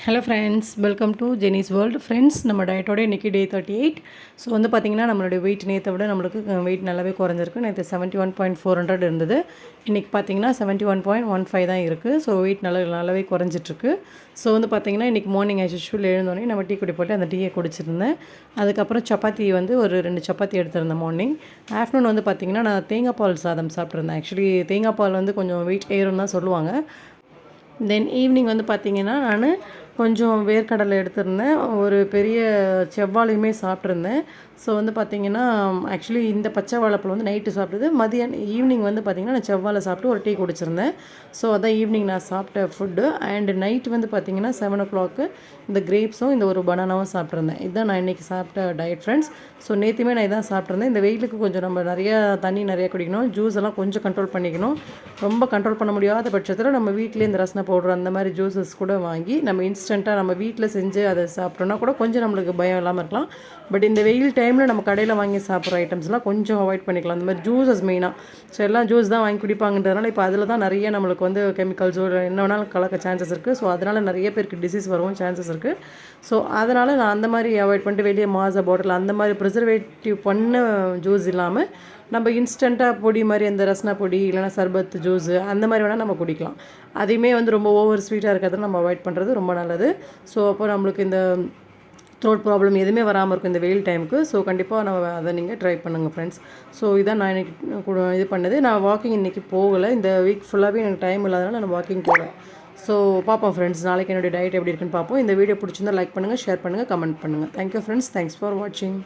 Hello friends, welcome to Jeni's world. Friends, நம்ம டயட்டோட இன்றைக்கி டே 38. ஸோ வந்து பார்த்திங்கன்னா நம்மளுடைய வெயிட் நேற்றை விட நம்மளுக்கு வெயிட் நல்லாவே குறைஞ்சிருக்கு. நேற்று 71.400 இருந்தது. இன்றைக்கி பார்த்திங்கன்னா 71.15 தான் இருக்குது. ஸோ வெயிட் நல்லாவே குறைஞ்சிட்ருக்கு. ஸோ வந்து பார்த்திங்கன்னா இன்றைக்கி மார்னிங் ஆஸ் யூஷுவல் எழுந்தோடனே நம்ம டீ குடி போட்டு அந்த டீயை குடிச்சிருந்தேன். அதுக்கப்புறம் சப்பாத்தி வந்து ஒரு 2 சப்பாத்தி எடுத்திருந்தேன் மார்னிங். ஆஃப்டர்நூன் வந்து பார்த்திங்கன்னா நான் தேங்காய் பால் சாதம் சாப்பிட்ருந்தேன். ஆக்சுவலி தேங்காய் பால் வந்து கொஞ்சம் வெயிட் ஏறும்னு தான் சொல்லுவாங்க. தென் ஈவினிங் வந்து பார்த்திங்கன்னா நான் கொஞ்சம் வேர்க்கடலை எடுத்திருந்தேன். ஒரு பெரிய செவ்வாழையுமே சாப்பிட்ருந்தேன். ஸோ வந்து பார்த்திங்கன்னா ஆக்சுவலி இந்த பச்சை வாழைப்பழம் வந்து நைட்டு சாப்பிட்டது. ஈவினிங் வந்து பார்த்திங்கன்னா நான் செவ்வாழை சாப்பிட்டு ஒரு டீ குடிச்சிருந்தேன். ஸோ அதான் ஈவினிங் நான் சாப்பிட்ட ஃபுட்டு. அண்டு நைட் வந்து பார்த்திங்கன்னா 7 o'clock இந்த கிரேப்ஸும் இந்த ஒரு பனானாவும் சாப்பிட்ருந்தேன். இதுதான் நான் இன்றைக்கி சாப்பிட்ட டயட் ஃப்ரெண்ட்ஸ். ஸோ நேற்றுமே நான் இதான் சாப்பிட்ருந்தேன். இந்த வெயிலுக்கு கொஞ்சம் நம்ம தண்ணி நிறையா குடிக்கணும். ஜூஸ் எல்லாம் கொஞ்சம் கண்ட்ரோல் பண்ணிக்கணும். ரொம்ப கண்ட்ரோல் பண்ண முடியாத பட்சத்தில் நம்ம வீட்டிலே இந்த ரசனை பவுடர் அந்த மாதிரி ஜூஸஸ் கூட வாங்கி நம்ம இன்ஸ்டண்ட்டாக நம்ம வீட்டில் செஞ்சு அதை சாப்பிட்டோன்னா கூட கொஞ்சம் நம்மளுக்கு பயம் இல்லாமல் இருக்கலாம். பட் இந்த வெயில் டைமில் நம்ம கடையில் வாங்கி சாப்பிட்ற ஐட்டம்ஸ்லாம் கொஞ்சம் அவாய்ட் பண்ணிக்கலாம். அந்த மாதிரி ஜூஸஸ் மெயினாக. ஸோ எல்லாம் ஜூஸ் தான் வாங்கி குடிப்பாங்கன்றதுனால இப்போ அதில் தான் நிறைய நம்மளுக்கு வந்து கெமிக்கல்ஸோ இல்லை என்ன வேணாலும் கலக்க சான்சஸ் இருக்குது. ஸோ அதனால் நிறைய பேருக்கு டிசீஸ் வரவும் சான்சஸ் இருக்குது. ஸோ அதனால் நான் அந்த மாதிரி அவாய்ட் பண்ணிட்டு வெளியே மாசா பாட்டில் அந்த மாதிரி ப்ரிசர்வேட்டிவ் பண்ண ஜூஸ் இல்லாமல் நம்ம இன்ஸ்டண்ட்டாக பொடி மாதிரி அந்த ரஸ்னா பொடி இல்லைனா சர்பத் ஜூஸு அந்த மாதிரி வேணால் நம்ம குடிக்கலாம். அதையுமே வந்து ரொம்ப ஓவர் ஸ்வீட்டாக இருக்கிறத நம்ம அவாய்ட் பண்ணுறது ரொம்ப நல்லது. ஸோ அப்போ நம்மளுக்கு இந்த த்ரோட் ப்ராப்ளம் எதுவுமே வராமல் இருக்கும் இந்த வெயில் டைமுக்கு. ஸோ கண்டிப்பாக நம்ம அதை நீங்கள் ட்ரை பண்ணுங்கள் ஃப்ரெண்ட்ஸ். ஸோ இதான் நான் இன்றைக்கி இது பண்ணது. நான் வாக்கிங் இன்றைக்கி போகலை. இந்த வீக் ஃபுல்லாகவே எனக்கு டைம் இல்லாதனால நான் வாக்கிங் போகலை. ஸோ பார்ப்போம் ஃப்ரெண்ட்ஸ், நாளைக்கு என்னுடைய டயட் எப்படி இருக்குன்னு பார்ப்போம். இந்த வீடியோ பிடிச்சிருந்தால் லைக் பண்ணுங்கள், ஷேர் பண்ணுங்கள், கமெண்ட் பண்ணுங்கள். Thank you friends. தேங்க்ஸ் ஃபார் வாட்சிங்.